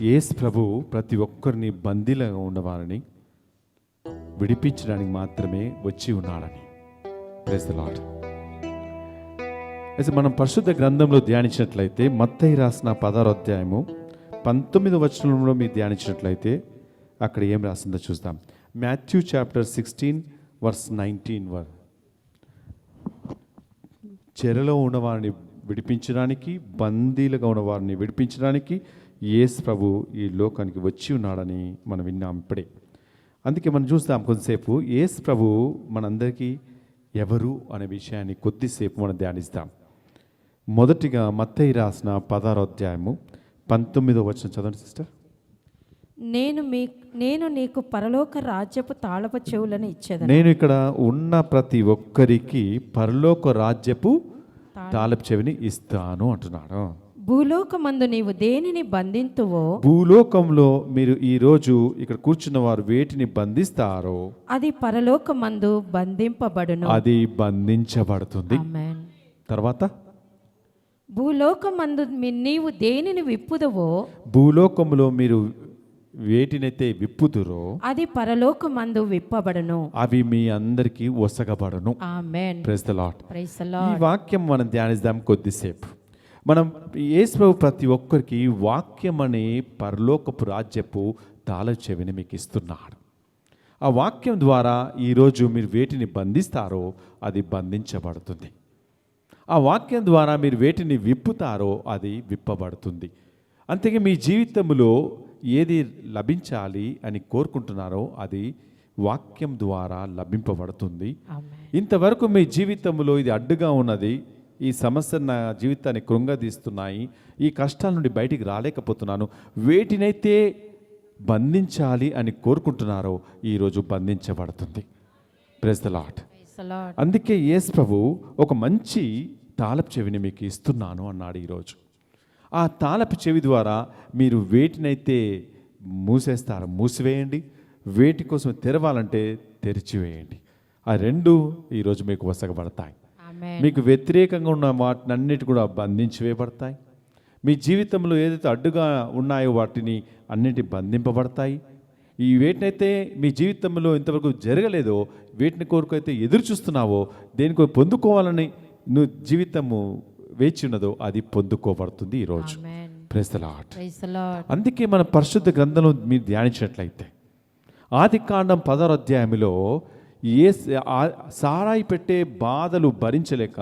యేసు ప్రభు ప్రతి ఒక్కరిని బందీలుగా ఉన్నవారిని విడిపించడానికి మాత్రమే వచ్చి ఉన్నాడని. Praise the Lord. అయితే మనం పరిశుద్ధ గ్రంథంలో ధ్యానించినట్లయితే మత్తయి రాసిన 16వ అధ్యాయము 19వ వచనంలో మీరు ధ్యానించినట్లయితే అక్కడ ఏం రాసిందో చూద్దాం. మాథ్యూ చాప్టర్ 16 వర్స్ 19 చెరలో ఉన్నవారిని విడిపించడానికి, బందీలుగా ఉన్నవారిని విడిపించడానికి యేసు ప్రభు ఈ లోకానికి వచ్చి ఉన్నాడని మనం విన్నాం ఇప్పుడే. అందుకే మనం చూస్తాం కొద్దిసేపు యేసు ప్రభు మనందరికీ ఎవరు అనే విషయాన్ని కొద్దిసేపు మనం ధ్యానిస్తాం. మొదటిగా మత్తయి రాసిన 16వ అధ్యాయము 19వ వచనం చదవండి సిస్టర్. నేను నీకు పరలోక రాజ్యపు తాళపు చెవులను ఇచ్చేదను. నేను ఇక్కడ ఉన్న ప్రతి ఒక్కరికి పరలోక రాజ్యపు తాళపు చెవిని ఇస్తాను అంటున్నాడు. భూలోకమందు నీవు దేనిని బంధింతువో, భూలోకంలో మీరు ఈ రోజు ఇక్కడ కూర్చున్న వారు వేటిని బంధిస్తారో అది పరలోకమందు బంధింపబడును. అది బంధించబడుతుంది. ఆమేన్. తర్వాత భూలోకమందు నీవు దేనిని విప్పుదువో, భూలోకంలో మీరు వేటినైతే విప్పుదురో అది పరలోకమందు విప్పబడును. అవి మీ అందరికీ ఒసగబడును. Amen. Praise the lord. Praise the ఈ లార్డ్. వాక్యం మనం ధ్యానిద్దాం కొద్దిసేపు. మనం యేసు ప్రభు ప్రతి ఒక్కరికి వాక్యం అనే పరలోకపు రాజ్యపు తాళపు చెవిని మీకు ఇస్తున్నాడు. ఆ వాక్యం ద్వారా ఈరోజు మీరు వేటిని బంధిస్తారో అది బంధించబడుతుంది. ఆ వాక్యం ద్వారా మీరు వేటిని విప్పుతారో అది విప్పబడుతుంది. అంతేగా మీ జీవితంలో ఏది లభించాలి అని కోరుకుంటున్నారో అది వాక్యం ద్వారా లభింపబడుతుంది. ఆమేన్. ఇంతవరకు మీ జీవితంలో ఇది అడ్డుగా ఉన్నది, ఈ సమస్యలు నా జీవితాన్ని కృంగదీస్తున్నాయి, ఈ కష్టాల నుండి బయటికి రాలేకపోతున్నాను, వేటినైతే బంధించాలి అని కోరుకుంటున్నారో ఈరోజు బంధించబడుతుంది. Praise the lord. Praise the lord. అందుకే యేసు ప్రభు ఒక మంచి తాళపు చెవిని మీకు ఇస్తున్నాను అన్నాడు ఈరోజు. ఆ తాళపు చెవి ద్వారా మీరు వేటినైతే మూసేస్తారో మూసివేయండి, వేటి కోసం తెరవాలంటే తెరిచివేయండి. ఆ రెండు ఈరోజు మీకు వసగబడతాయి. ఆమేన్. మీకు వ్యతిరేకంగా ఉన్న వాటినన్నిటి కూడా బంధించివేయబడతాయి. మీ జీవితంలో ఏదైతే అడ్డుగా ఉన్నాయో వాటిని అన్నిటి బంధింపబడతాయి. ఈ వేటినైతే మీ జీవితంలో ఇంతవరకు జరగలేదో, వేటిని కోరుకైతే ఎదురు చూస్తున్నావో, దేనికో పొందుకోవాలని నువ్వు జీవితము వేచి ఉన్నదో అది పొందుకోబడుతుంది ఈరోజు. Amen. Praise the lord. Praise the lord. అందుకే మన పరిశుద్ధ గ్రంథంలో మీరు ధ్యానించినట్లయితే ఆదికాండం 10వ అధ్యాయంలో సారాయి పెట్టే బాధలు భరించలేక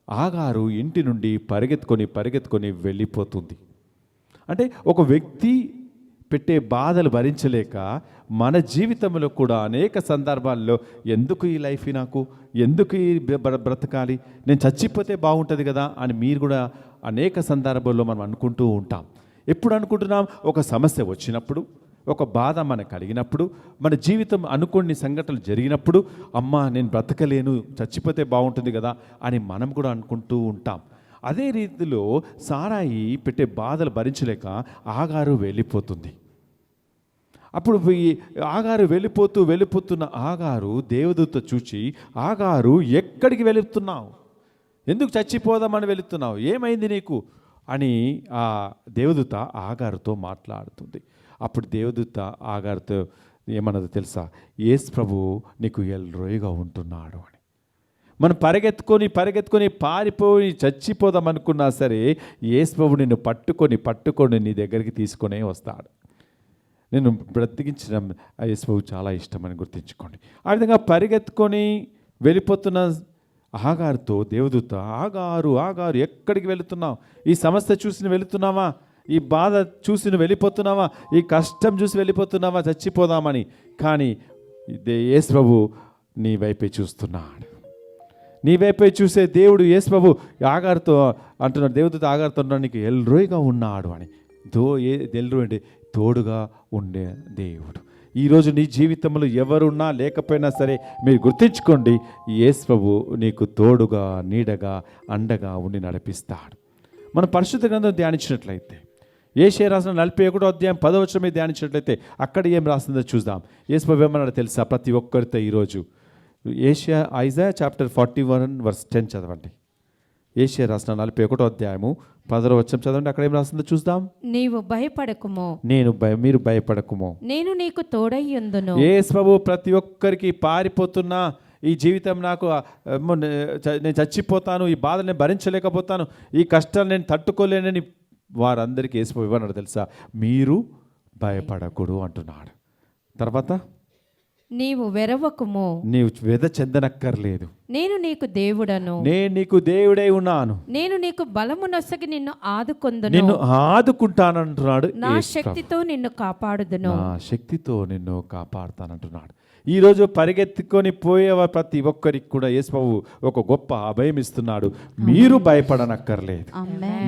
ఆగారు ఇంటి నుండి పరిగెత్తుకొని వెళ్ళిపోతుంది. అంటే ఒక వ్యక్తి పెట్టే బాధలు భరించలేక మన జీవితంలో కూడా అనేక సందర్భాల్లో ఎందుకు ఈ లైఫ్ నాకు, ఎందుకు ఈ బ్రతకాలి, నేను చచ్చిపోతే బాగుంటుంది కదా అని మీరు కూడా అనేక సందర్భాల్లో మనం అనుకుంటూ ఉంటాం. ఎప్పుడు అనుకుంటున్నాం? ఒక సమస్య వచ్చినప్పుడు, ఒక బాధ మనకు కలిగినప్పుడు, మన జీవితం అనుకోని సంఘటనలు జరిగినప్పుడు, అమ్మా నేను బ్రతకలేను, చచ్చిపోతే బాగుంటుంది కదా అని మనం కూడా అనుకుంటూ ఉంటాం. అదే రీతిలో సారాయి పెట్టే బాధలు భరించలేక ఆగారు వెళ్ళిపోతుంది. అప్పుడు ఆగారు వెళ్ళిపోతున్న ఆగారు దేవదూత చూచి, ఆగారు ఎక్కడికి వెళుతున్నావు, ఎందుకు చచ్చిపోదామని వెళుతున్నావు, ఏమైంది నీకు అని ఆ దేవదూత ఆగారుతో మాట్లాడుతుంది. అప్పుడు దేవదూత ఆగారుతో ఏమన్నదో తెలుసా? యేసు ప్రభు నీకు ఎల్రోయిగా ఉంటున్నాడు అని. మనం పరిగెత్తుకొని పారిపోయి చచ్చిపోదాం అనుకున్నా సరే యేసు ప్రభు నిన్ను పట్టుకొని నీ దగ్గరికి తీసుకొనే వస్తాడు. నేను బ్రతికించడం యేసు ప్రభు చాలా ఇష్టమని గుర్తుంచుకోండి. ఆ విధంగా పరిగెత్తుకొని వెళ్ళిపోతున్న ఆగారుతో దేవదూత, ఆగారు ఎక్కడికి వెళుతున్నావు, ఈ సమస్య చూసి వెళుతున్నావా, ఈ బాధ చూసి నువ్వు వెళ్ళిపోతున్నావా, ఈ కష్టం చూసి వెళ్ళిపోతున్నావా చచ్చిపోదామని. కానీ యేసు ప్రభు నీ వైపే చూస్తున్నాడు. నీ వైపే చూసే దేవుడు యేసు ప్రభు ఆగారుతో అంటున్నాడు, దేవదూత ఆగారుతో నీకు ఎల్రోయిగా ఉన్నాడు అని. ఎల్రోయి అంటే తోడుగా ఉండే దేవుడు. ఈరోజు నీ జీవితంలో ఎవరున్నా లేకపోయినా సరే మీరు గుర్తించుకోండి, యేసు ప్రభు నీకు తోడుగా, నీడగా, అండగా ఉండి నడిపిస్తాడు. మన పరిశుద్ధ గ్రంథం ధ్యానించినట్లయితే యెషయా రాసిన 41వ అధ్యాయం 10వ వచనం మీద ధ్యానించినట్లయితే అక్కడ ఏం రాస్తుందో చూద్దాం. యేసు ప్రభు ఏమన్నాడో తెలుసా? ప్రతి ఒక్కరితో ఈరోజు ఐజాయా చాప్టర్ 41 వర్స్ 10 చదవండి. యెషయా రాసిన 41 అధ్యాయము 10వ వచనం చదవండి. అక్కడ ఏం రాస్తుందో చూద్దాం. నీవు భయపడకుము, మీరు భయపడకుము, నేను నీకు తోడయ్యుందును. యేసు ప్రభు ప్రతి ఒక్కరికి పారిపోతున్న ఈ జీవితం నాకు నేను చచ్చిపోతాను, ఈ బాధలు నేను భరించలేకపోతాను, ఈ కష్టాలు నేను తట్టుకోలేనని వారందరికీ యేసు ప్రభు ఇవ్వన్నాడు తెలుసా? మీరు భయపడకూడదు అంటున్నాడు. తర్వాత నీవు వెరవకుము, నీవు వ్యధ చెందనక్కర్లేదు, నేను నీకు దేవుడను, నేను నీకు దేవుడై ఉన్నాను, నేను నీకు బలము నొసగి నిన్ను ఆదుకొందును, నిన్ను ఆదుకుంటానంటున్నాడు. నా శక్తితో నిన్ను కాపాడుదును, నా శక్తితో నిన్ను కాపాడుతానంటున్నాడు. ఈరోజు పరిగెత్తుకొని పోయే ప్రతి ఒక్కరికి కూడా యేసు ప్రభు ఒక గొప్ప అభయం ఇస్తున్నాడు. మీరు భయపడనక్కర్లేదు,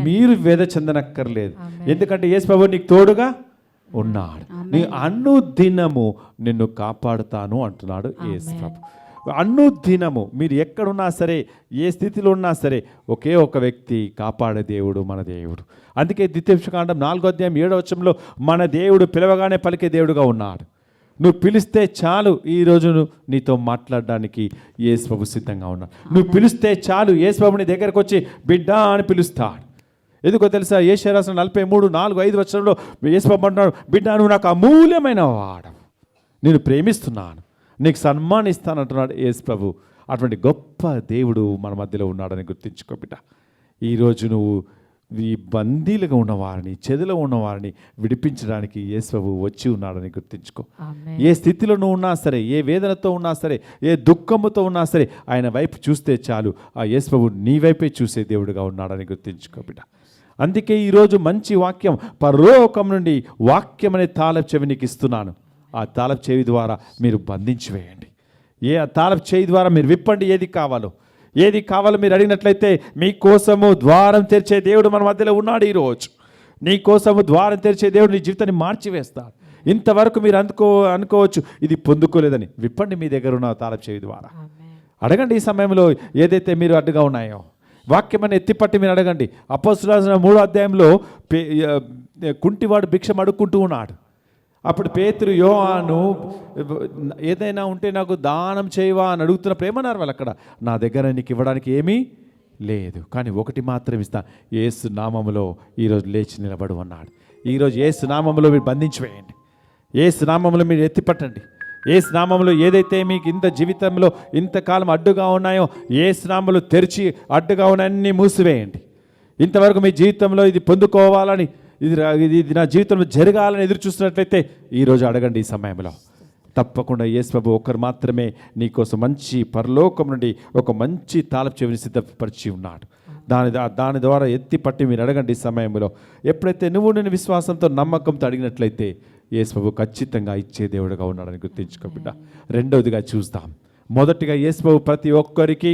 మీరు వ్యధ చెందనక్కర్లేదు, ఎందుకంటే యేసు ప్రభు నీకు తోడుగా ఉన్నాడు. నీ అనుదినము నిన్ను కాపాడుతాను అంటున్నాడు యేసు ప్రభు. అనుదినము మీరు ఎక్కడున్నా సరే, ఏ స్థితిలో ఉన్నా సరే, ఒకే ఒక వ్యక్తి కాపాడే దేవుడు మన దేవుడు. అందుకే ద్వితీయోపదేశకాండం 4వ అధ్యాయం 7వ వచనంలో మన దేవుడు పిలవగానే పలికే దేవుడుగా ఉన్నాడు. నువ్వు పిలిస్తే చాలు, ఈరోజు నీతో మాట్లాడడానికి యేసు ప్రభు సిద్ధంగా ఉన్నాడు. నువ్వు పిలిస్తే చాలు, యేసు ప్రభు నీ దగ్గరకు వచ్చి బిడ్డ అని పిలుస్తాడు. ఎందుకో తెలుసా? యెషయా రాసిన 43, 4, 5 వచనంలో యేసు ప్రభు అంటున్నాడు, బిడ్డ నువ్వు నాకు అమూల్యమైన వాడు, నేను ప్రేమిస్తున్నాను, నీకు సన్మానిస్తాను అంటున్నాడు యేసు ప్రభు. అటువంటి గొప్ప దేవుడు మన మధ్యలో ఉన్నాడని గుర్తించుకో బిడ్డ. ఈరోజు నువ్వు ఈ బందీలుగా ఉన్నవారిని, చెదులో ఉన్నవారిని విడిపించడానికి యేసు ప్రభు వచ్చి ఉన్నాడని గుర్తించుకో. ఏ స్థితిలో నువ్వు ఉన్నా సరే, ఏ వేదనతో ఉన్నా సరే, ఏ దుఃఖముతో ఉన్నా సరే, ఆయన వైపు చూస్తే చాలు, ఆ యేసు ప్రభు నీ వైపే చూసే దేవుడుగా ఉన్నాడని గుర్తించుకో బిడ్డ. అందుకే ఈరోజు మంచి వాక్యం పరలోకం నుండి వాక్యం అనే తాళపు చెవి నీకు ఇస్తున్నాను. ఆ తాళపు చెవి ద్వారా మీరు బంధించి వేయండి. ఆ తాళపు చెవి ద్వారా మీరు విప్పండి. ఏది కావాలో మీరు అడిగినట్లయితే మీకోసము ద్వారం తెరిచే దేవుడు మన మధ్యలో ఉన్నాడు. ఈరోజు నీ కోసము ద్వారం తెరిచే దేవుడు నీ జీవితాన్ని మార్చివేస్తాడు. ఇంతవరకు మీరు అనుకోవచ్చు ఇది పొందుకోలేదని. విప్పండి మీ దగ్గర ఉన్న తాళపు చెవి ద్వారా. అడగండి ఈ సమయంలో ఏదైతే మీరు అడ్డుగా ఉన్నాయో. వాక్యమని ఎత్తిపట్టి మీరు అడగండి. అపోస్తలుల 3వ అధ్యాయంలో కుంటివాడు భిక్షం అడుక్కుంటూ ఉన్నాడు. అప్పుడు పేతురు, యోహాను ఏదైనా ఉంటే నాకు దానం చేయవా అని అడుగుతున్నప్పుడు ఏమన్నారు వాళ్ళు అక్కడ? నా దగ్గర నీకు ఇవ్వడానికి ఏమీ లేదు, కానీ ఒకటి మాత్రం ఇస్తా, యేసు నామములో ఈరోజు లేచి నిలబడు అన్నాడు. ఈరోజు యేసు నామములో మీరు బంధించి వేయండి. యేసు నామములో మీరు ఎత్తిపట్టండి. యేసు నామములో ఏదైతే మీకు ఇంత జీవితంలో ఇంతకాలం అడ్డుగా ఉన్నాయో యేసు నామములో తెరిచి అడ్డుగా ఉన్నాయన్నీ మూసివేయండి. ఇంతవరకు మీ జీవితంలో ఇది పొందుకోవాలని, ఇది నా జీవితంలో జరగాలని ఎదురు చూస్తున్నట్లయితే ఈరోజు అడగండి. ఈ సమయంలో తప్పకుండా యేసు ప్రభు ఒక్కరు మాత్రమే నీకోసం మంచి పరలోకం నుండి ఒక మంచి తాళపు చెవిని సిద్ధపరిచి ఉన్నాడు. దాని ద్వారా ఎత్తి పట్టి మీరు అడగండి. ఈ సమయంలో ఎప్పుడైతే నేను విశ్వాసంతో నమ్మకంతో అడిగినట్లయితే యేసు ప్రభు ఖచ్చితంగా ఇచ్చే దేవుడుగా ఉన్నాడని గుర్తించుకో బిడ్డ. రెండవదిగా చూస్తాం. మొదటిగా యేసు ప్రభు ప్రతి ఒక్కరికి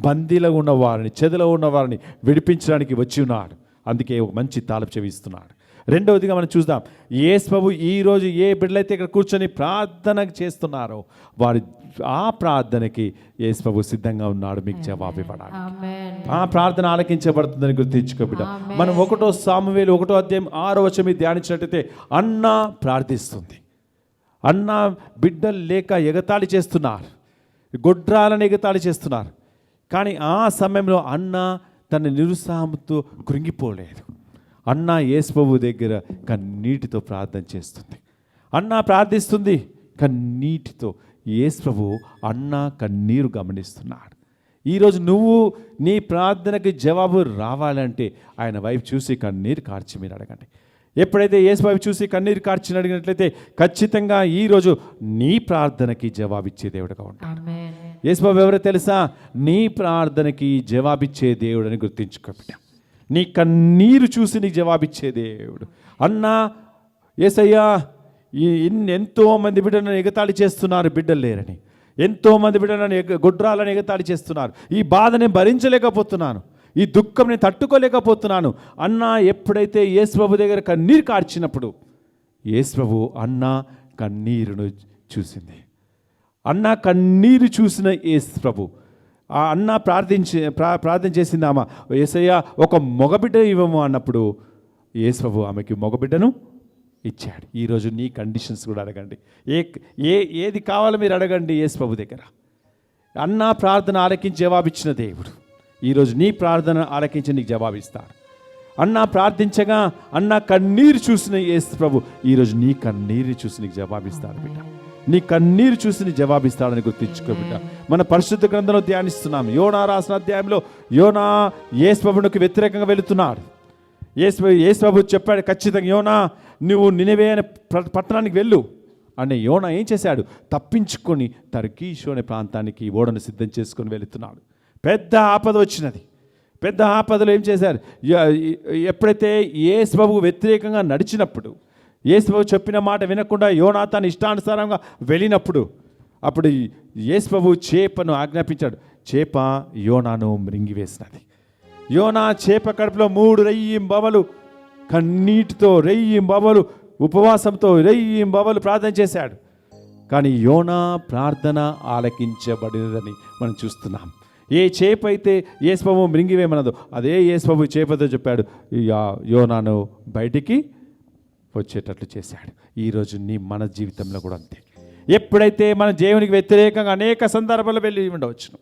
బందీలో ఉన్న వారిని, చెదలో ఉన్న వారిని విడిపించడానికి వచ్చి ఉన్నాడు. అందుకే ఒక మంచి తాళపు చెవి ఇస్తున్నాడు. రెండవదిగా మనం చూద్దాం. యేసు ప్రభు ఈరోజు ఏ బిడ్డలైతే ఇక్కడ కూర్చొని ప్రార్థన చేస్తున్నారో వారి ఆ ప్రార్థనకి యేసు ప్రభు సిద్ధంగా ఉన్నాడు మీకు జవాబు ఇవ్వడానికి. ఆ ప్రార్థన ఆలకించబడుతుందని గుర్తించుకో బిడ్డ. మనం 1 సామువేలు 1వ అధ్యాయం 6వ వచనం ధ్యానించినట్టయితే అన్న ప్రార్థిస్తుంది. అన్న బిడ్డలు లేక ఎగతాళి చేస్తున్నారు, గొడ్రాలను ఎగతాళి చేస్తున్నారు. కానీ ఆ సమయంలో అన్న తన నిరుత్సాహంతో కృంగిపోలేదు. అన్న యేసు ప్రభు దగ్గర కన్నీటితో ప్రార్థన చేస్తుంది. అన్న ప్రార్థిస్తుంది కన్నీటితో. యేసు ప్రభు అన్న కన్నీరు గమనిస్తున్నాడు. ఈరోజు నువ్వు నీ ప్రార్థనకి జవాబు రావాలంటే ఆయన వైపు చూసి కన్నీరు కార్చి మీరు అడగండి. ఎప్పుడైతే యేసు వైపు చూసి కన్నీరు కార్చి అడిగినట్లయితే ఖచ్చితంగా ఈరోజు నీ ప్రార్థనకి జవాబిచ్చే దేవుడుగా ఉంటాడు. యేసు ప్రభు ఎవరో తెలుసా? నీ ప్రార్థనకి జవాబిచ్చే దేవుడు అని గుర్తించుకోబిడ్డా. నీ కన్నీరు చూసి నీకు జవాబిచ్చే దేవుడు. అన్నా యేసయ్యా, ఎంతోమంది బిడ్డలను ఎగతాళి చేస్తున్నారు, బిడ్డలు లేరని. ఎంతోమంది బిడ్డలను గొడ్రాలను ఎగతాళి చేస్తున్నారు. ఈ బాధ నేను భరించలేకపోతున్నాను, ఈ దుఃఖం నేను తట్టుకోలేకపోతున్నాను. అన్నా ఎప్పుడైతే యేసు ప్రభు దగ్గర కన్నీరు కార్చినప్పుడు యేసు ప్రభు అన్న కన్నీరును చూసింది. అన్న కన్నీరు చూసిన యేసు ప్రభు ఆ అన్న ప్రార్థన చేసింది. ఆమె యేసయ్యా ఒక మగబిడ్డ ఇవ్వము అన్నప్పుడు యేసు ప్రభు ఆమెకి మగబిడ్డను ఇచ్చాడు. ఈరోజు నీ కండిషన్స్ కూడా అడగండి. ఏది కావాలో మీరు అడగండి యేసు ప్రభు దగ్గర. అన్న ప్రార్థన ఆలకించి జవాబిచ్చిన దేవుడు. ఈరోజు నీ ప్రార్థన ఆలకించి నీకు జవాబిస్తాడు. అన్న ప్రార్థించగా అన్న కన్నీరు చూసిన యేసు ప్రభు ఈరోజు నీ కన్నీరు చూసి నీకు జవాబిస్తాడు బిడ్డ. నీ కన్నీరు చూసి నీ జవాబిస్తాడని గుర్తించుకో బిడ్డ. మన పరిశుద్ధ గ్రంథంలో ధ్యానిస్తున్నాం. యోనా రాసిన అధ్యాయంలో యోనా యేసు ప్రభువునికి వ్యతిరేకంగా వెళుతున్నాడు. యేసు ప్రభు చెప్పాడు, ఖచ్చితంగా యోనా నువ్వు నినెవే అనే పట్టణానికి వెళ్ళు అనే. యోనా ఏం చేశాడు? తప్పించుకొని తర్కీషు అనే ప్రాంతానికి ఓడను సిద్ధం చేసుకొని వెళుతున్నాడు. పెద్ద ఆపద వచ్చినది. పెద్ద ఆపదలో ఏం చేశారు? ఎప్పుడైతే యేసు ప్రభువు వ్యతిరేకంగా నడిచినప్పుడు, యేసు ప్రభు చెప్పిన మాట వినకుండా యోనా తన ఇష్టానుసారంగా వెళ్ళినప్పుడు, అప్పుడు యేసు ప్రభువు చేపను ఆజ్ఞాపించాడు. చేప యోనాను మృంగివేసినది. యోనా చేప కడుపులో 3 రెయ్యింబవలు కన్నీటితో, రెయ్యింబవలు ఉపవాసంతో, రెయ్యింబవలు ప్రార్థన చేశాడు. కానీ యోనా ప్రార్థన ఆలకించబడినదని మనం చూస్తున్నాం. ఏ చేప అయితే యేసు ప్రభువు మృంగివేయమన్నదో అదే యేసు ప్రభువు చేపతో చెప్పాడు, యోనాను బయటికి వచ్చేటట్లు చేశాడు. ఈరోజు మన జీవితంలో కూడా అంతే. ఎప్పుడైతే మన దేవునికి వ్యతిరేకంగా అనేక సందర్భాలు వెళ్ళి ఉండవచ్చును,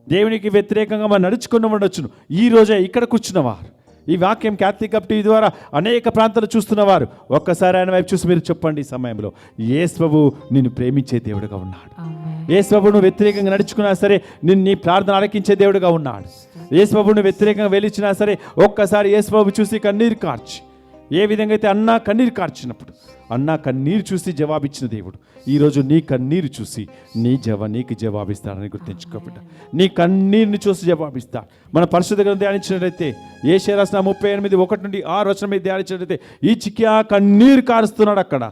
దేవునికి వ్యతిరేకంగా మనం నడుచుకుని ఉండవచ్చును. ఈరోజే ఇక్కడ కూర్చున్నవారు, ఈ వాక్యం క్యాథలిక్ కప్ టీవీ ద్వారా అనేక ప్రాంతాలు చూస్తున్నవారు, ఒక్కసారి ఆయన వైపు చూసి మీరు చెప్పండి, ఈ సమయంలో యేసు ప్రభువు నిన్ను ప్రేమించే దేవుడుగా ఉన్నాడు. యేసు ప్రభువు నువ్వు వ్యతిరేకంగా నడుచుకున్నా సరే నీ ప్రార్థన ఆలకించే దేవుడుగా ఉన్నాడు. యేసు ప్రభువు నువ్వు వ్యతిరేకంగా వెళ్ళిచ్చినా సరే ఒక్కసారి యేసు ప్రభువు చూసి కన్నీరు కార్చి, ఏ విధంగా అయితే అన్న కన్నీరు కార్చినప్పుడు అన్న కన్నీరు చూసి జవాబిచ్చిన దేవుడు ఈరోజు నీ కన్నీరు చూసి నీకు జవాబిస్తాడని గుర్తించుకోబిడ్డ. నీ కన్నీరుని చూసి జవాబిస్తాడు. మన పరిశుద్ధ గ్రంథం ధ్యానించినట్లయితే యెషయా రాసిన 38:1-6 మీద ధ్యానించినట్లయితే హిజ్కియా కన్నీరు కారుస్తున్నాడు. అక్కడ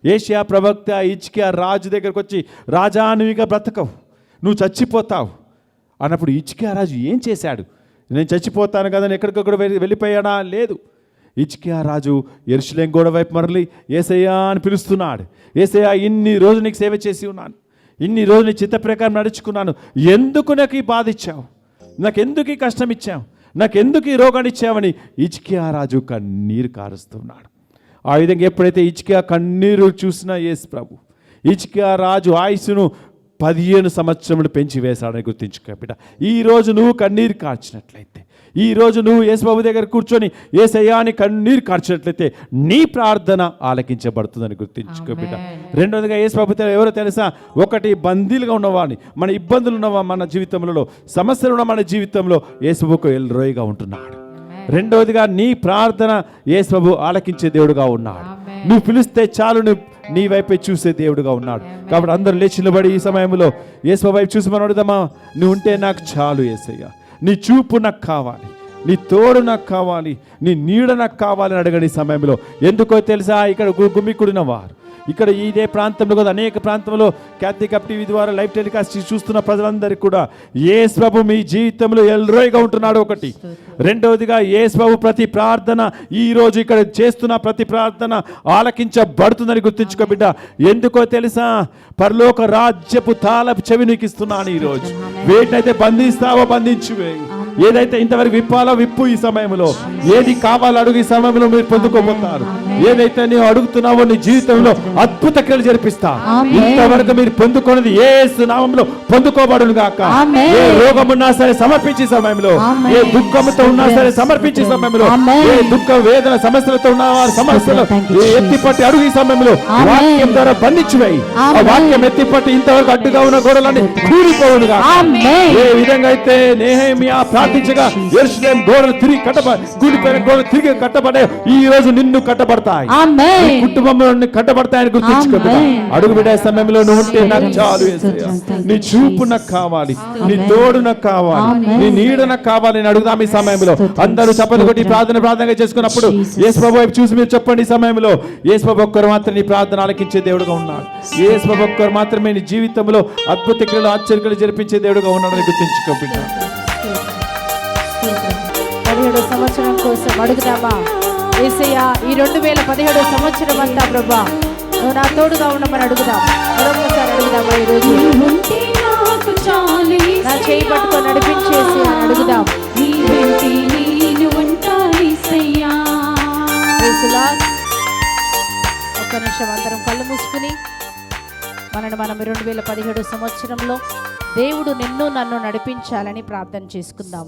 యెషయా ప్రవక్త హిజ్కియా రాజు దగ్గరకు వచ్చి, రాజా నువ్వు ఇక బ్రతకవు, నువ్వు చచ్చిపోతావు అన్నప్పుడు హిజ్కియా రాజు ఏం చేశాడు? నేను చచ్చిపోతాను కదా, నేను ఎక్కడికొక్కడ వెళ్ళిపోయాడా? లేదు. హిజ్కియా రాజు యెరూషలేము గోడ వైపు మరలి యేసయ్యా అని పిలుస్తున్నాడు. యేసయ్యా, ఇన్ని రోజులు నీకు సేవ చేసి ఉన్నాను, ఇన్ని రోజులు నీ చిత్త ప్రకారం నడుచుకున్నాను, ఎందుకు నాకు ఈ బాధ ఇచ్చావు, నాకెందుకు ఈ కష్టం ఇచ్చావు, నాకెందుకు ఈ రోగాన్ని ఇచ్చావని హిజ్కియా రాజు కన్నీరు కారుస్తున్నాడు. ఆ విధంగా ఎప్పుడైతే హిజ్కియా కన్నీరు చూసినా యేసు ప్రభు హిజ్కియా రాజు ఆయుస్సును 15 సంవత్సరములు పెంచి వేశాడని గుర్తించుకో బిడ్డ. ఈరోజు నువ్వు కన్నీరు కార్చినట్లయితే, ఈరోజు నువ్వు యేసు ప్రభు దగ్గర కూర్చొని యేసయ్యా అని కన్నీరు కార్చినట్లయితే నీ ప్రార్థన ఆలకించబడుతుందని గుర్తించుకో బిడ్డ. రెండోదిగా యేసు ప్రభు ఎవరో తెలుసా? ఒకటి బందీలుగా ఉన్నవాడిని, మన ఇబ్బందులు ఉన్నవా, మన జీవితంలో సమస్యలు ఉన్న మన జీవితంలో యేసు ప్రభువుకు ఎల్రోయిగా ఉంటున్నాడు. రెండవదిగా నీ ప్రార్థన యేసు ప్రభు ఆలకించే దేవుడుగా ఉన్నాడు. నువ్వు పిలిస్తే చాలు నీ వైపే చూసే దేవుడుగా ఉన్నాడు. కాబట్టి అందరూ లేచి నిలబడి ఈ సమయంలో యేసు వైపు చూసి మనం అడుగుదామా? నువ్వు ఉంటే నాకు చాలు యేసయ్యా, నీ చూపు నాకు కావాలి, నీ తోడు నాకు కావాలి, నీ నీడ నాకు కావాలని అడగని సమయంలో. ఎందుకో తెలుసా? ఇక్కడ గుమ్మికూడిన వారు, ఇక్కడ ఇదే ప్రాంతంలో కదా, అనేక ప్రాంతంలో క్యాథలిక్ కప్ టీవీ ద్వారా లైవ్ టెలికాస్ట్ చూస్తున్న ప్రజలందరికీ కూడా యేసు ప్రభు మీ జీవితంలో ఎల్రోయిగా ఉంటున్నాడు. ఒకటి. రెండవదిగా యేసు ప్రభు ప్రతి ప్రార్థన, ఈరోజు ఇక్కడ చేస్తున్న ప్రతి ప్రార్థన ఆలకించబడుతుందని గుర్తుంచుకో బిడ్డ. ఎందుకో తెలుసా? పరలోక రాజ్యపు తాళపు చెవి నీకు ఇస్తున్నాను ఈరోజు. వేటినైతే బంధిస్తావో బంధించువే, ఏదైతే ఇంతవరకు విప్పాలో విప్పు. ఈ సమయంలో ఏది కావాలో అడుగు, ఈ సమయంలో మీరు పొందుకోబోతారు. ఏదైతే నీవు అడుగుతున్నావో నీ జీవితంలో అద్భుత క్రియలు జరిపిస్తా. ఇంతవరకు మీరు పొందుకున్నది యేసు నామములో పొందుకోబడును గాక. ఏ రోగం ఉన్నా సరే సమర్పించే సమయంలో, ఏ దుఃఖంతో ఉన్నా సరే సమర్పించే సమయంలో, ఏ దుఃఖ వేదన సమస్యలతో ఉన్న వారి సమస్యలు ఎత్తిపట్టి అడుగు. ఈ సమయంలో వాక్యం ద్వారా బంధించువేయి. ఆ వాక్యం ఎత్తిపట్టి ఇంతవరకు అడ్డుగా ఉన్న గోడలన్నీ కూలిపోవును గాక. ఏ విధంగా అయితే నెహెమ్యా ప్రార్థించగా యెరూషలేము గోడలు తిరిగి కూలిపోయిన గోడలు తిరిగి కట్టబడే, ఈ రోజు నిన్ను కట్టబడతాయి, కుటుంబంలో కట్టబడతాయని గుర్తించుకో. అడుగు బిడ్డ సమయంలో నువ్వు ఉంటే నాకు చాలు యేసయ్యా, నీ చూపు నాకు కావాలి, నీ తోడు నాకు కావాలి, నీ నీడ నాకు కావాలి అని అడుగుదాం. ఈ సమయంలో అందరూ చప్పట్లు కొట్టి ప్రార్థనగా చేసుకున్నప్పుడు యేసు ప్రభు వైపు చూసి మీరు చెప్పండి. ఈ సమయంలో యేసు ప్రభు ఒక్కరు మాత్రం నీ ప్రార్థన ఆలకించే దేవుడుగా ఉన్నాడు. యేసు ప్రభు ఒక్కరు మాత్రమే నీ జీవితంలో అద్భుత క్రియలు ఆశ్చర్యలు జరిపించే దేవుడుగా ఉన్నాడని గుర్తించుకో బిడ్డ. 17వ సంవత్సరం కోసం అడుగుదామా? యేసయ్యా, ఈ 2017 సంవత్సరం అంతా ప్రభా నువ్వు నా తోడుగా ఉండమని అడుగుదాం. మరొకసారి అడుగుదామా? ఈరోజు నా చేయి పట్టుకొని నడిపించేసి అని అడుగుదాం. ఒక్క నిమిషం అందరం కళ్ళు మూసుకుని మనం 2017 సంవత్సరంలో దేవుడు నిన్ను నన్ను నడిపించాలని ప్రార్థన చేసుకుందాం.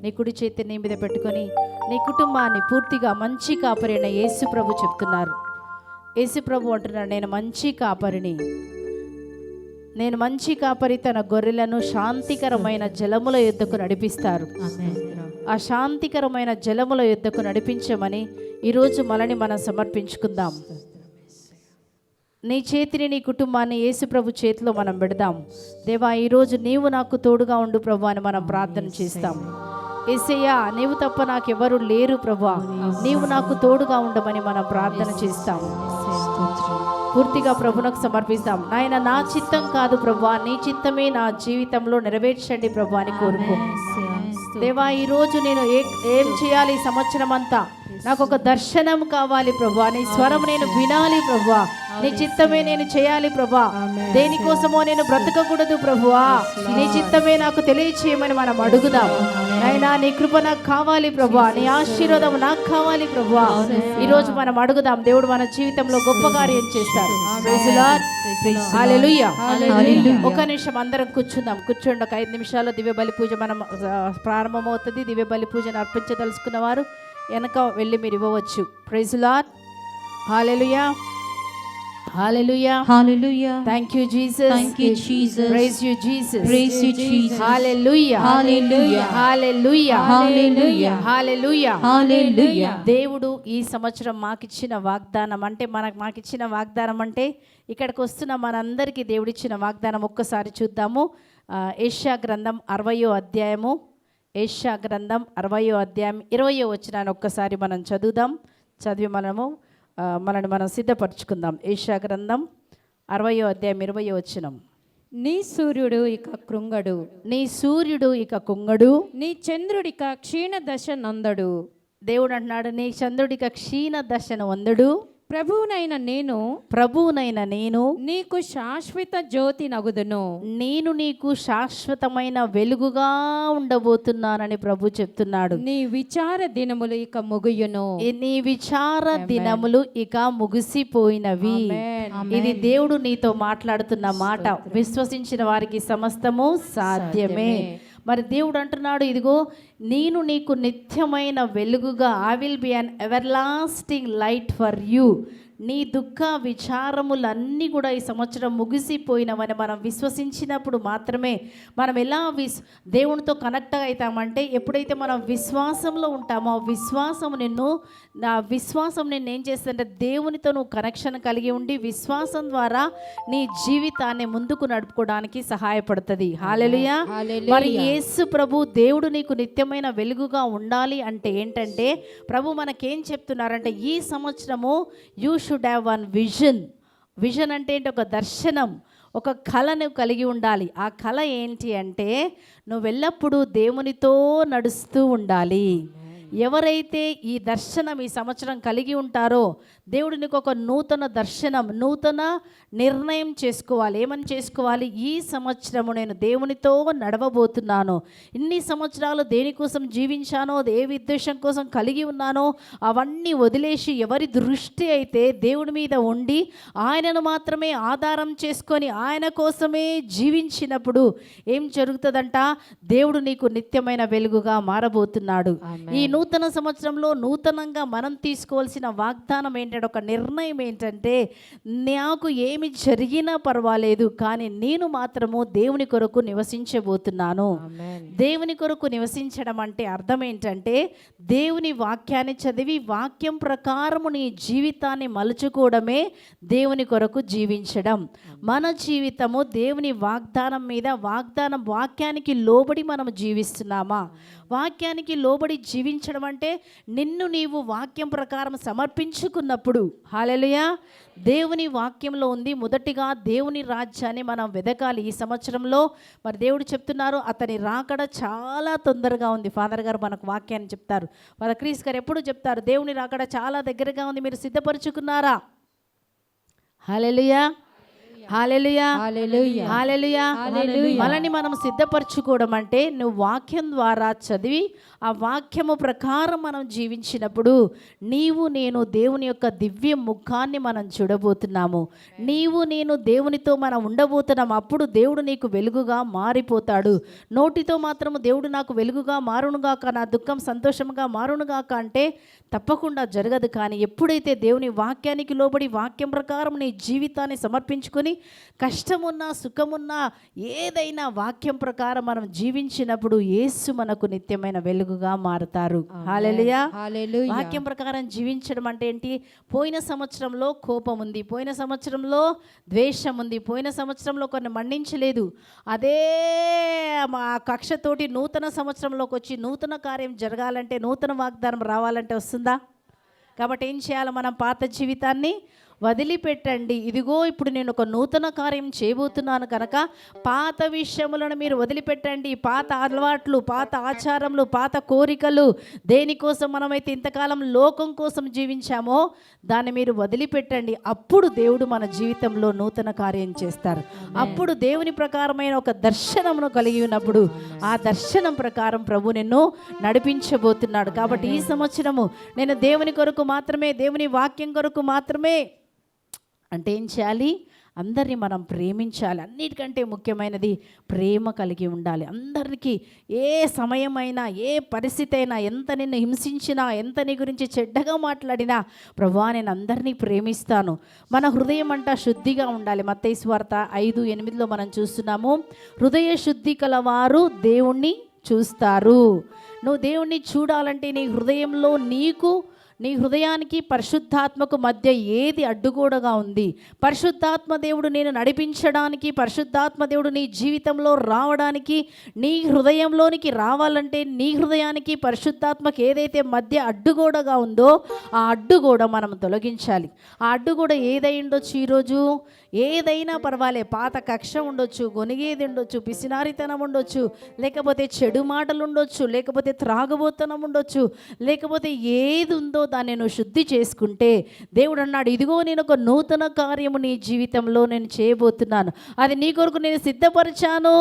నీ కుడి చేతి నీ మీద పెట్టుకొని నీ కుటుంబాన్ని పూర్తిగా మంచి కాపరైన యేసు ప్రభు చెప్తున్నారు. యేసు ప్రభు అంటున్నాడు, నేను మంచి కాపరిని, నేను మంచి కాపరి తన గొర్రెలను శాంతికరమైన జలముల యొద్దకు నడిపిస్తారు. ఆ శాంతికరమైన జలముల యొద్దకు నడిపించమని ఈరోజు మనని మనం సమర్పించుకుందాం. నీ చేతిని నీ కుటుంబాన్ని యేసు ప్రభు చేతిలో మనం పెడదాం. దేవా, ఈరోజు నీవు నాకు తోడుగా ఉండు ప్రభు అని మనం ప్రార్థన చేస్తాం. యేసయ్యా, నీవు తప్ప నాకెవరు లేరు ప్రభా, నీవు నాకు తోడుగా ఉండమని మనం ప్రార్థన చేస్తాం. పూర్తిగా ప్రభునకు సమర్పిస్తాం. నాయన, నా చిత్తం కాదు ప్రభా, నీ చిత్తమే నా జీవితంలో నెరవేర్చండి ప్రభా అని కోరుకో. దేవా, ఈరోజు నేను ఏం చేయాలి? ఈ సంవత్సరం అంతా నాకు ఒక దర్శనం కావాలి ప్రభా, నీ స్వరం నేను వినాలి ప్రభా, నీ చిత్తమే నేను చేయాలి ప్రభా, దేనికోసమో నేను బ్రతకకూడదు ప్రభువా, నీ చిత్తమే నాకు తెలియచేయమని మనం అడుగుదాం. అయినా నీ కృప నాకు కావాలి ప్రభా, నీ ఆశీర్వాదం నాకు కావాలి ప్రభా. ఈరోజు మనం అడుగుదాం. దేవుడు మన జీవితంలో గొప్ప కార్యం చేస్తారు. హల్లెలూయా. ఒక నిమిషం అందరం కూర్చుందాం. కూర్చోండి. ఒక 5 నిమిషాల్లో దివ్య బలి పూజ మనం ప్రారంభమవుతుంది. దివ్య బలి పూజను అర్పించదలుచుకున్న వారు వెనక వెళ్ళి మీరు ఇవ్వవచ్చు. Praise the Lord. Hallelujah. Hallelujah. Hallelujah. Thank you, Jesus. Thank you, Jesus. Praise you, Jesus. Praise you, Jesus. Hallelujah. Hallelujah. Hallelujah. Hallelujah. Hallelujah. Hallelujah. దేవుడు ఈ సంవత్సరం మాకిచ్చిన వాగ్దానం అంటే మాకిచ్చిన వాగ్దానం అంటే ఇక్కడికి వస్తున్న మనందరికీ దేవుడిచ్చిన వాగ్దానం ఒక్కసారి చూద్దాము. యెషయా గ్రంథం 60వ అధ్యాయము. యెషయా గ్రంథం 60వ అధ్యాయం 20వ వచనాన్ని ఒక్కసారి మనం చదువుదాం. చదివి మనల్ని మనం సిద్ధపరచుకుందాం. యెషయా గ్రంథం 60వ అధ్యాయం 20వ వచనం. నీ సూర్యుడు ఇక కృంగడు, నీ సూర్యుడు ఇక కుంగడు, నీ చంద్రుడిక క్షీణ దశ నందడు. దేవుడు అంటున్నాడు, నీ చంద్రుడిక క్షీణ దశను వందడు, ప్రభువునైన నేను నీకు శాశ్వత జ్యోతి నగుదును, నేను నీకు శాశ్వతమైన వెలుగుగా ఉండబోతున్నానని ప్రభు చెప్తున్నాడు. నీ విచార దినములు ఇక ముగియును, నీ విచార దినములు ఇక ముగిసిపోయినవి. ఇది దేవుడు నీతో మాట్లాడుతున్న మాట. విశ్వసించిన వారికి సమస్తము సాధ్యమే. మరి దేవుడు అంటున్నాడు, ఇదిగో నేను నీకు నిత్యమైన వెలుగుగా, I will be an ever lasting light for you. నీ దుఃఖ విచారములన్నీ కూడా ఈ సంవత్సరం ముగిసిపోయినవని మనం విశ్వసించినప్పుడు మాత్రమే మనం ఎలా దేవునితో కనెక్ట్ అవుతామంటే, ఎప్పుడైతే మనం విశ్వాసంలో ఉంటామో విశ్వాసం నిన్ను ఏం చేస్తుందంటే దేవునితో నువ్వు కనెక్షన్ కలిగి ఉండి విశ్వాసం ద్వారా నీ జీవితాన్ని ముందుకు నడుపుకోవడానికి సహాయపడుతుంది. హల్లెలూయా. మరి యేసు ప్రభు దేవుడు నీకు నిత్యమైన వెలుగుగా ఉండాలి అంటే ఏంటంటే, ప్రభు మనకేం చెప్తున్నారంటే, ఈ సంవత్సరము you should have one vision. Vision అంటే ఏంటి? ఒక దర్శనం, ఒక కళను కలిగి ఉండాలి. ఆ కళ ఏంటి అంటే, నువ్వు ఎల్లప్పుడూ దేవునితో నడుస్తూ ఉండాలి. ఎవరైతే ఈ దర్శనం ఈ సంవత్సరం కలిగి ఉంటారో దేవుడు నీకు ఒక నూతన దర్శనం, నూతన నిర్ణయం చేసుకోవాలి. ఏమని చేసుకోవాలి? ఈ సంవత్సరము నేను దేవునితో నడవబోతున్నాను. ఇన్ని సంవత్సరాలు దేనికోసం జీవించానో, ఏ ఉద్దేశం కోసం కలిగి ఉన్నానో అవన్నీ వదిలేసి ఎవరి దృష్టి అయితే దేవుడి మీద ఉండి ఆయనను మాత్రమే ఆధారం చేసుకొని ఆయన కోసమే జీవించినప్పుడు ఏం జరుగుతుందంట? దేవుడు నీకు నిత్యమైన వెలుగుగా మారబోతున్నాడు. ఈ నూతన సంవత్సరంలో నూతనంగా మనం తీసుకోవాల్సిన వాగ్దానం ఏంటంటే, ఒక నిర్ణయం ఏంటంటే, నాకు ఏమి జరిగినా పర్వాలేదు కానీ నేను మాత్రము దేవుని కొరకు నివసించబోతున్నాను. దేవుని కొరకు నివసించడం అంటే అర్థం ఏంటంటే, దేవుని వాక్యాన్ని చదివి వాక్యం ప్రకారము నీ జీవితాన్ని మలుచుకోవడమే దేవుని కొరకు జీవించడం. మన జీవితము దేవుని వాగ్దానం మీద వాక్యానికి లోబడి మనం జీవిస్తున్నామా? వాక్యానికి లోబడి జీవించడం అంటే నిన్ను నీవు వాక్యం ప్రకారం సమర్పించుకున్నప్పుడు, హల్లెలూయా, దేవుని వాక్యంలో ఉంది. మొదటిగా దేవుని రాజ్యాన్ని మనం వెదకాలి ఈ సంవత్సరంలో. మరి దేవుడు చెప్తున్నారు, అతని రాకడ చాలా తొందరగా ఉంది. ఫాదర్ గారు మనకు వాక్యాన్ని చెప్తారు. ఫాదర్ క్రీస్ గారు ఎప్పుడు చెప్తారు, దేవుని రాకడ చాలా దగ్గరగా ఉంది, మీరు సిద్ధపరచుకున్నారా? హల్లెలూయా. హల్లెలూయా, హల్లెలూయా, హల్లెలూయా. హల్లెలూయా. మనల్ని మనం సిద్ధపరచుకోవడం అంటే నువ్వు వాక్యం ద్వారా చదివి ఆ వాక్యము ప్రకారం మనం జీవించినప్పుడు నీవు నేను దేవుని యొక్క దివ్య ముఖాన్ని మనం చూడబోతున్నాము. నీవు నేను దేవునితో మనం ఉండబోతున్నాం. అప్పుడు దేవుడు నీకు వెలుగుగా మారిపోతాడు. నోటితో మాత్రము దేవుడు నాకు వెలుగుగా మారునుగాక, నా దుఃఖం సంతోషంగా మారునుగాక అంటే తప్పకుండా జరగదు. కానీ ఎప్పుడైతే దేవుని వాక్యానికి లోబడి వాక్యం ప్రకారం నీ జీవితాన్ని సమర్పించుకొని కష్టమున్నా సుఖమున్నా ఏదైనా వాక్యం ప్రకారం మనం జీవించినప్పుడు యేసు మనకు నిత్యమైన వెలుగుగా మారుతారు. హల్లెలూయా. హల్లెలూయా. వాక్యం ప్రకారం జీవించడం అంటే ఏంటి? పోయిన సంవత్సరంలో కోపం ఉంది, పోయిన సంవత్సరంలో ద్వేషం ఉంది, పోయిన సంవత్సరంలో కొన్ని మన్నించలేదు, అదే మా కక్షతోటి నూతన సంవత్సరంలోకి వచ్చి నూతన కార్యం జరగాలంటే, నూతన వాగ్దానం రావాలంటే వస్తుందా? కాబట్టి ఏం చేయాలి? మనం పాత జీవితాన్ని వదిలిపెట్టండి. ఇదిగో ఇప్పుడు నేను ఒక నూతన కార్యం చేయబోతున్నాను కనుక పాత విషయములను మీరు వదిలిపెట్టండి. పాత అలవాట్లు, పాత ఆచారములు, పాత కోరికలు, దేనికోసం మనమైతే ఇంతకాలం లోకం కోసం జీవించామో దాన్ని మీరు వదిలిపెట్టండి. అప్పుడు దేవుడు మన జీవితంలో నూతన కార్యం చేస్తారు. అప్పుడు దేవుని ప్రకారమైన ఒక దర్శనమును కలిగి ఉన్నప్పుడు ఆ దర్శనం ప్రకారం ప్రభు నిన్ను నడిపించబోతున్నాడు. కాబట్టి ఈ సంవత్సరము నేను దేవుని కొరకు మాత్రమే, దేవుని వాక్యం కొరకు మాత్రమే అంటే ఏం చేయాలి? అందరినీ మనం ప్రేమించాలి. అన్నిటికంటే ముఖ్యమైనది ప్రేమ కలిగి ఉండాలి. అందరికీ ఏ సమయమైనా, ఏ పరిస్థితి అయినా, ఎంత నిన్ను హింసించినా, ఎంత నీ గురించి చెడ్డగా మాట్లాడినా, ప్రభువా నేను అందరినీ ప్రేమిస్తాను. మన హృదయం అంట శుద్ధిగా ఉండాలి. మత్తయి సువార్త 5:8 మనం చూస్తున్నాము, హృదయ శుద్ధి కలవారు దేవుణ్ణి చూస్తారు. నువ్వు దేవుణ్ణి చూడాలంటే నీ హృదయంలో నీ హృదయానికి పరిశుద్ధాత్మకు మధ్య ఏది అడ్డుగోడగా ఉంది? పరిశుద్ధాత్మ దేవుడు నేను నడిపించడానికి, పరిశుద్ధాత్మ దేవుడు నీ జీవితంలో రావడానికి, నీ హృదయంలోనికి రావాలంటే నీ హృదయానికి పరిశుద్ధాత్మకు ఏదైతే మధ్య అడ్డుగోడగా ఉందో ఆ అడ్డుగోడ మనం తొలగించాలి. ఆ అడ్డుగోడ ఏదై ఉండొచ్చు? ఈరోజు ఏదైనా పర్వాలే, పాత కక్ష ఉండొచ్చు, గొనిగేది ఉండొచ్చు, పిసినారితనం ఉండొచ్చు, లేకపోతే చెడు మాటలు ఉండొచ్చు, లేకపోతే త్రాగబోతనం ఉండొచ్చు, లేకపోతే ఏది ఉందో దాన్ని నువ్వు శుద్ధి చేసుకుంటే దేవుడు అన్నాడు, ఇదిగో నేను ఒక నూతన కార్యము నీ జీవితంలో నేను చేయబోతున్నాను, అది నీ కొరకు నేను సిద్ధపరిచాను,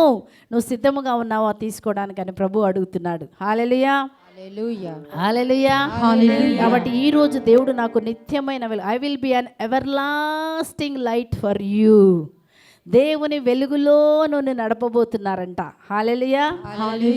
నువ్వు సిద్ధముగా ఉన్నావా తీసుకోవడానికి అని ప్రభు అడుగుతున్నాడు. హల్లెలూయా, హల్లెలూయా. కాబట్టి ఈ రోజు దేవుడు నాకు నిత్యమైన I will be an ever lasting light for you. దేవుని వెలుగులో నన్ను నడపబోతున్నారంట. హల్లెలూయా.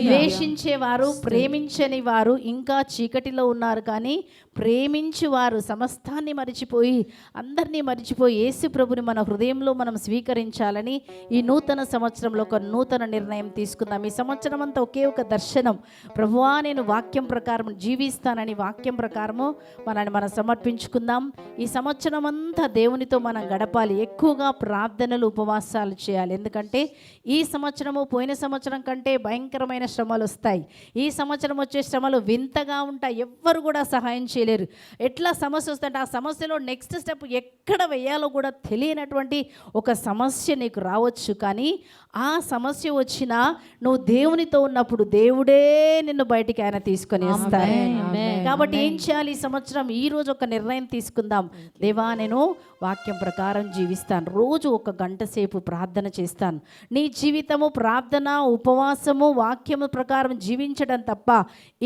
ద్వేషించేవారు, ప్రేమించని వారు ఇంకా చీకటిలో ఉన్నారు, కానీ ప్రేమించువారు సమస్తాన్ని మరిచిపోయి, అందరినీ మరిచిపోయి యేసు ప్రభుని మన హృదయంలో మనం స్వీకరించాలని ఈ నూతన సంవత్సరంలో ఒక నూతన నిర్ణయం తీసుకుందాం. ఈ సంవత్సరం అంతా ఒకే ఒక దర్శనం, ప్రభువా నేను వాక్యం ప్రకారం జీవిస్తానని వాక్యం ప్రకారము మనల్ని మనం సమర్పించుకుందాం. ఈ సంవత్సరం అంతా దేవునితో మనం గడపాలి. ఎక్కువగా ప్రార్థనలు, ఉపవాసాలు చేయాలి. ఎందుకంటే ఈ సంవత్సరము పోయిన సంవత్సరం కంటే భయంకరమైన శ్రమలు వస్తాయి. ఈ సంవత్సరం వచ్చే శ్రమలు వింతగా ఉంటాయి. ఎవ్వరు కూడా సహాయం చేయలేరు. ఎట్లా సమస్య వస్తుందంటే ఆ సమస్యలో నెక్స్ట్ స్టెప్ ఎక్కడ వేయాలో కూడా తెలియనటువంటి ఒక సమస్య నీకు రావచ్చు. కానీ ఆ సమస్య వచ్చినా నువ్వు దేవునితో ఉన్నప్పుడు దేవుడే నిన్ను బయటికి ఆయన తీసుకొని వస్తాడు. కాబట్టి ఏం చేయాలి? ఈ సంవత్సరం ఈ రోజు ఒక నిర్ణయం తీసుకుందాం. దేవా నేను వాక్యం ప్రకారం జీవిస్తాను, రోజు 1 గంట సేపు ప్రార్థన చేస్తాను. నీ జీవితము ప్రార్థన, ఉపవాసము, వాక్యము ప్రకారం జీవించడం తప్ప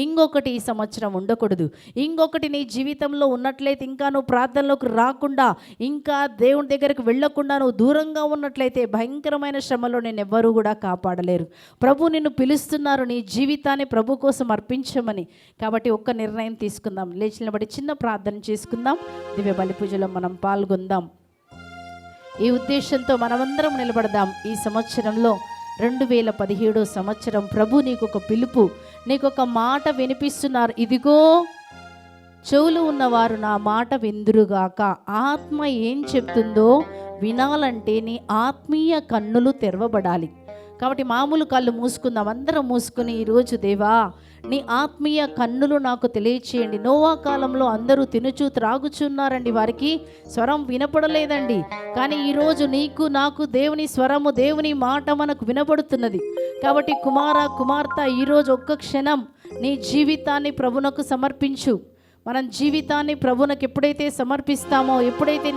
ఇంకొకటి ఈ సంవత్సరం ఉండకూడదు. ఇంకొకటి నీ జీవితంలో ఉన్నట్లయితే, ఇంకా నువ్వు ప్రార్థనలోకి రాకుండా, ఇంకా దేవుని దగ్గరికి వెళ్ళకుండా నువ్వు దూరంగా ఉన్నట్లయితే భయంకరమైన శ్రమలో నేను ఎవ్వరూ కూడా కాపాడలేరు. ప్రభు నిన్ను పిలుస్తున్నారు నీ జీవితాన్ని ప్రభు కోసం అర్పించమని. కాబట్టి ఒక్క నిర్ణయం తీసుకుందాం. లేచి నిలబడి చిన్న ప్రార్థన చేసుకుందాం. దివ్య బలి పూజలో మనం పాల్గొందాం. ఈ ఉద్దేశంతో మనమందరం నిలబడదాం. ఈ సంవత్సరంలో 2017 సంవత్సరం ప్రభు నీకు ఒక పిలుపు, నీకు ఒక మాట వినిపిస్తున్నారు. ఇదిగో చెవులు ఉన్నవారు నా మాట విందురుగాక. ఆత్మ ఏం చెప్తుందో వినాలంటే నీ ఆత్మీయ కన్నులు తెరవబడాలి. కాబట్టి మామూలు కళ్ళు మూసుకుందాం. అందరం మూసుకుని ఈరోజు దేవా నీ ఆత్మీయ కన్నులు నాకు తెలియచేయండి. నోవా కాలంలో అందరూ తినుచు త్రాగుచున్నారండి, వారికి స్వరం వినపడలేదండి. కానీ ఈరోజు నీకు నాకు దేవుని స్వరము, దేవుని మాట మనకు వినపడుతున్నది. కాబట్టి కుమార కుమార్తె ఈరోజు ఒక్క క్షణం నీ జీవితాన్ని ప్రభునకు సమర్పించు. మనం జీవితాన్ని ప్రభువునికి ఎప్పుడైతే సమర్పిస్తామో, ఎప్పుడైతే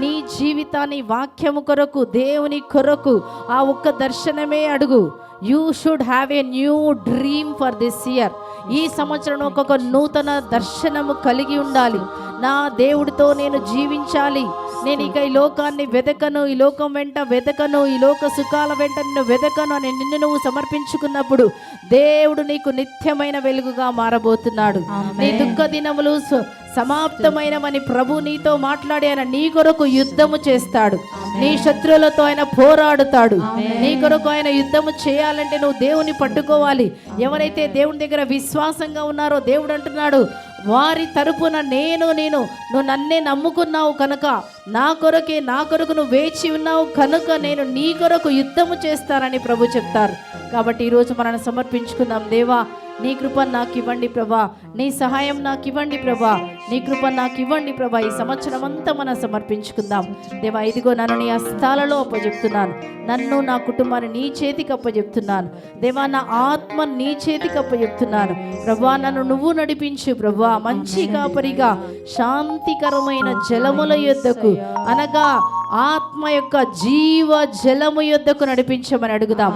నీ జీవితాన్ని వాక్యము కొరకు, దేవుని కొరకు ఆ ఒక్క దర్శనమే అడుగు. You should have a new dream for this year. ఈ సంవత్సరం ఒక్కొక్క నూతన దర్శనము కలిగి ఉండాలి. నా దేవుడితో నేను జీవించాలి. నేను ఇక ఈ లోకాన్ని వెదకను, ఈ లోకం వెంట వెదకను, ఈ లోక సుఖాల వెంట నిన్ను వెదకను అని నిన్ను నువ్వు సమర్పించుకున్నప్పుడు దేవుడు నీకు నిత్యమైన వెలుగుగా మారబోతున్నాడు. నీ దుఃఖ దినములు సమాప్తమైనవని ప్రభు నీతో మాట్లాడి ఆయన నీ కొరకు యుద్ధము చేస్తాడు. నీ శత్రువులతో ఆయన పోరాడుతాడు. నీ కొరకు ఆయన యుద్ధము చేయాలంటే నువ్వు దేవుని పట్టుకోవాలి. ఎవరైతే దేవుని దగ్గర విశ్వాసంగా ఉన్నారో దేవుడు అంటున్నాడు, వారి తరపున నువ్వు నన్నే నమ్ముకున్నావు కనుక, నా కొరకు నువ్వు వేచి ఉన్నావు కనుక నేను నీ కొరకు యుద్ధము చేస్తానని ప్రభు చెప్తారు. కాబట్టి ఈరోజు మనం సమర్పించుకుందాం. దేవా, నీ కృప నాకు ఇవ్వండి ప్రభా, నీ సహాయం నాకు ఇవ్వండి ప్రభా, నీ కృప నాకు ఇవ్వండి ప్రభా. ఈ సంవత్సరం అంతా మనం సమర్పించుకుందాం. దేవా, ఇదిగో నన్ను నీ హస్తాలలో అప్పచెప్తున్నాను. నన్ను, నా కుటుంబాన్ని నీ చేతికి అప్పచెప్తున్నాను. దేవా, నా ఆత్మ నీ చేతికి అప్పచెప్తున్నాను ప్రభా. నన్ను నువ్వు నడిపించు ప్రభా. మంచి కాపరిగా శాంతికరమైన జలముల యొద్దకు, అనగా ఆత్మ యొక్క జీవ జలము యొద్దకు నడిపించమని అడుగుదాం.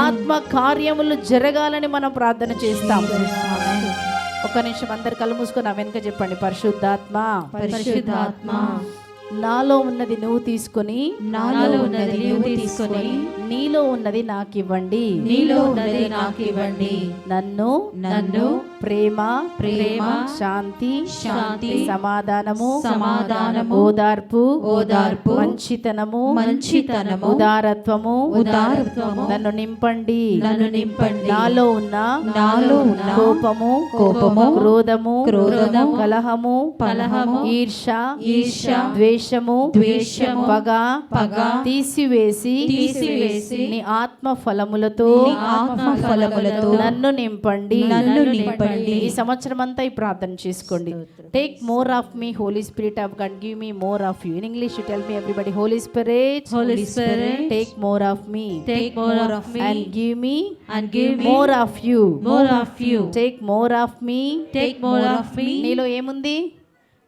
ఆత్మ కార్యములు జరగాలని మనం ప్రార్థన చేస్తాం. ఒక నిమిషం అందరు కళ్ళు మూసుకొని వెనుక చెప్పండి. పరిశుద్ధాత్మ, పరిశుద్ధాత్మ, నాలో ఉన్నది నువ్వు తీసుకొని, నాలో ఉన్నది నువ్వు తీసుకొని, నీలో ఉన్నది నాకు ఇవ్వండి, నీలో ఉన్నది నాకు ఇవ్వండి. నన్ను ప్రేమ, శాంతి, సమాధానము, ఓదార్పు, మంచితనము, ఉదారత్వము, నన్ను నింపండి. నాలో ఉన్న కోపము, క్రోధము, కలహము, ఈర్ష్య, ద్వేషము, పగ తీసివేసి నీ ఆత్మ ఫలములతో నన్ను నింపండి. ఈ సంవత్సరం అంతా ఈ ప్రార్థన చేసుకోండి. Take more of me Holy Spirit of God, give me more of you. In English you tell me everybody, Holy Spirit, take more of me and give me more of you. Take more of me. నీలో ఏముంది?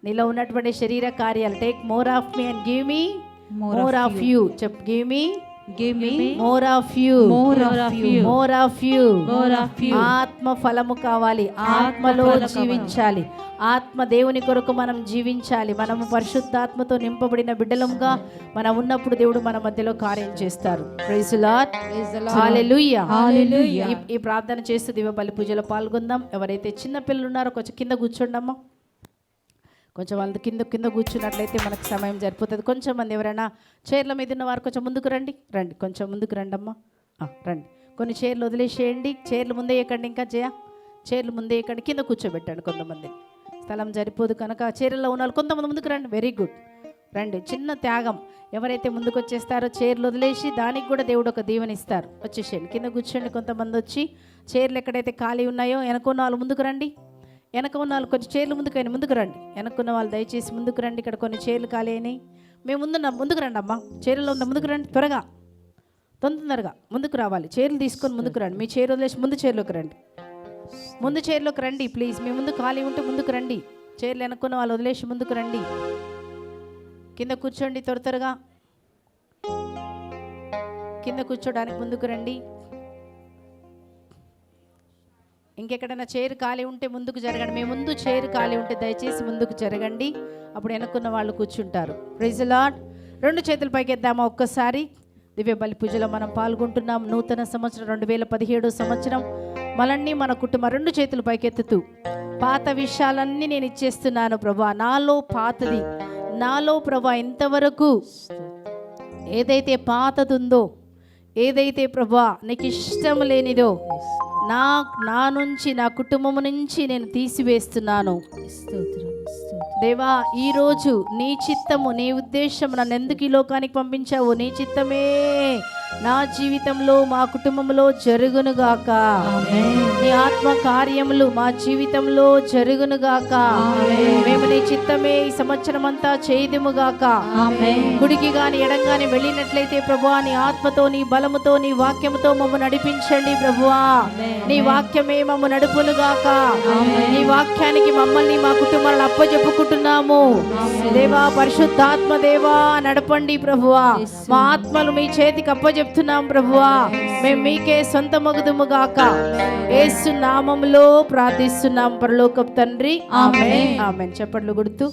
నీలో ఉన్నటువంటి శరీర కార్యాలు. Take more of me and give me more of you. చెప్, give me more of you. ఆత్మ ఫలము కావాలి. ఆత్మలో జీవించాలి. ఆత్మ దేవుని కొరకు మనం జీవించాలి. మనము పరిశుద్ధాత్మతో నింపబడిన బిడ్డలముగా మనం ఉన్నప్పుడు దేవుడు మన మధ్యలో కార్యం చేస్తారు. ప్రైజ్ ది లార్డ్, హల్లెలూయా. ఈ ప్రార్థన చేస్తూ దివ్య బలి పూజలో పాల్గొందాం. ఎవరైతే చిన్న పిల్లలు ఉన్నారో కొంచెం కింద కూర్చోండి అమ్మా. కొంచెం వాళ్ళ కింద కూర్చున్నట్లయితే మనకు సమయం సరిపోతుంది. కొంచెం మంది ఎవరైనా చైర్ల మీద ఉన్న వారు కొంచెం ముందుకు రండి. కొంచెం ముందుకు రండి అమ్మా, రండి. కొన్ని చైర్లు వదిలేసేయండి. చైర్లు ముందే ఎక్కండి. ఇంకా చైర్లు ముందే ఎక్కండి. కింద కూర్చోబెట్టండి. కొంతమంది స్థలం సరిపోదు కనుక చైర్లో ఉన్న వాళ్ళు కొంతమంది ముందుకు రండి. వెరీ గుడ్, రండి. చిన్న త్యాగం. ఎవరైతే ముందుకు వచ్చేస్తారో చైర్లు వదిలేసి దానికి కూడా దేవుడు ఒక దీవెనిస్తారు. వచ్చేసేయండి, కింద కూర్చోండి. కొంతమంది వచ్చి చైర్లు ఎక్కడైతే ఖాళీ ఉన్నాయో వెనకున్న వాళ్ళు ముందుకు రండి. వెనక ఉన్న వాళ్ళు కొంచెం చైర్లు ముందుకు రండి. వెనక్కున్న వాళ్ళు దయచేసి ముందుకు రండి. ఇక్కడ కొన్ని చైర్లు ఖాళీ అయినాయి. మేము ముందుకు రండి అమ్మా. చైర్లో ఉందా? ముందుకు రండి, త్వరగా, తొందరగా ముందుకు రావాలి. చైర్లు తీసుకొని ముందుకు రండి. మీ చైర్ వదిలేసి ముందు చైర్లోకి రండి. ముందు చైర్లోకి రండి ప్లీజ్. మీ ముందు ఖాళీ ఉంటే ముందుకు రండి. చైర్లు వెనక్కున్న వాళ్ళు వదిలేసి ముందుకు రండి. కింద కూర్చోండి. త్వరగా కింద కూర్చోడానికి ముందుకు రండి. ఇంకెక్కడైనా చైర్ ఖాళీ ఉంటే ముందుకు జరగండి. మీ ముందు చైర్ ఖాళీ ఉంటే దయచేసి ముందుకు జరగండి. అప్పుడు వెనక్కున్న వాళ్ళు కూర్చుంటారు. Praise the lord. 2 చేతులు పైకెద్దామా ఒక్కసారి. దివ్య బలి పూజలో మనం పాల్గొంటున్నాం. నూతన సంవత్సరం 2017 సంవత్సరం మనల్ని, మన కుటుంబం 2 చేతులు పైకెత్తుతూ, పాత విషయాలన్నీ నేను ఇచ్చేస్తున్నాను ప్రభా. నాలో పాతది, నాలో ప్రభా ఎంతవరకు ఏదైతే పాతదుందో, ఏదైతే ప్రభా నీకు ఇష్టం లేనిదో నా నుంచి, నా కుటుంబం నుంచి నేను తీసివేస్తున్నాను. దేవా, ఈరోజు నీ చిత్తము, నీ ఉద్దేశం, నన్ను ఎందుకు ఈ లోకానికి పంపించావు? నీ చిత్తమే నా జీవితంలో మా కుటుంబంలో జరుగునుగాక. నీ ఆత్మ కార్యములు మా జీవితంలో జరుగునుగాక. మేము నీ చిత్తమే ఈ సంవత్సరం అంతా చేయుదుముగాక. కుడికి గాని ఎడం గాని వెళ్ళినట్లయితే ప్రభువా, నీ ఆత్మతో నీ బలముతో నీ వాక్యముతో మమ్మ నడిపించండి ప్రభువా. నీ వాక్యమే మమ్మ నడుపునుగాక. నీ వాక్యానికి మమ్మల్ని మా కుటుంబాలను అప్పజెప్పుకుంటున్నాము దేవా. పరిశుద్ధాత్మ దేవా నడపండి ప్రభువా. మా ఆత్మలు మీ చేతికి అప్పజెప్తున్నాం ప్రభువా. మేము మీకే సొంత మగుదుముగాక. యేసు నామములో ప్రార్థిస్తున్నాం పరలోకపు తండ్రి. ఆమేన్. ఆమేన్. చప్పట్లు కొడుతూ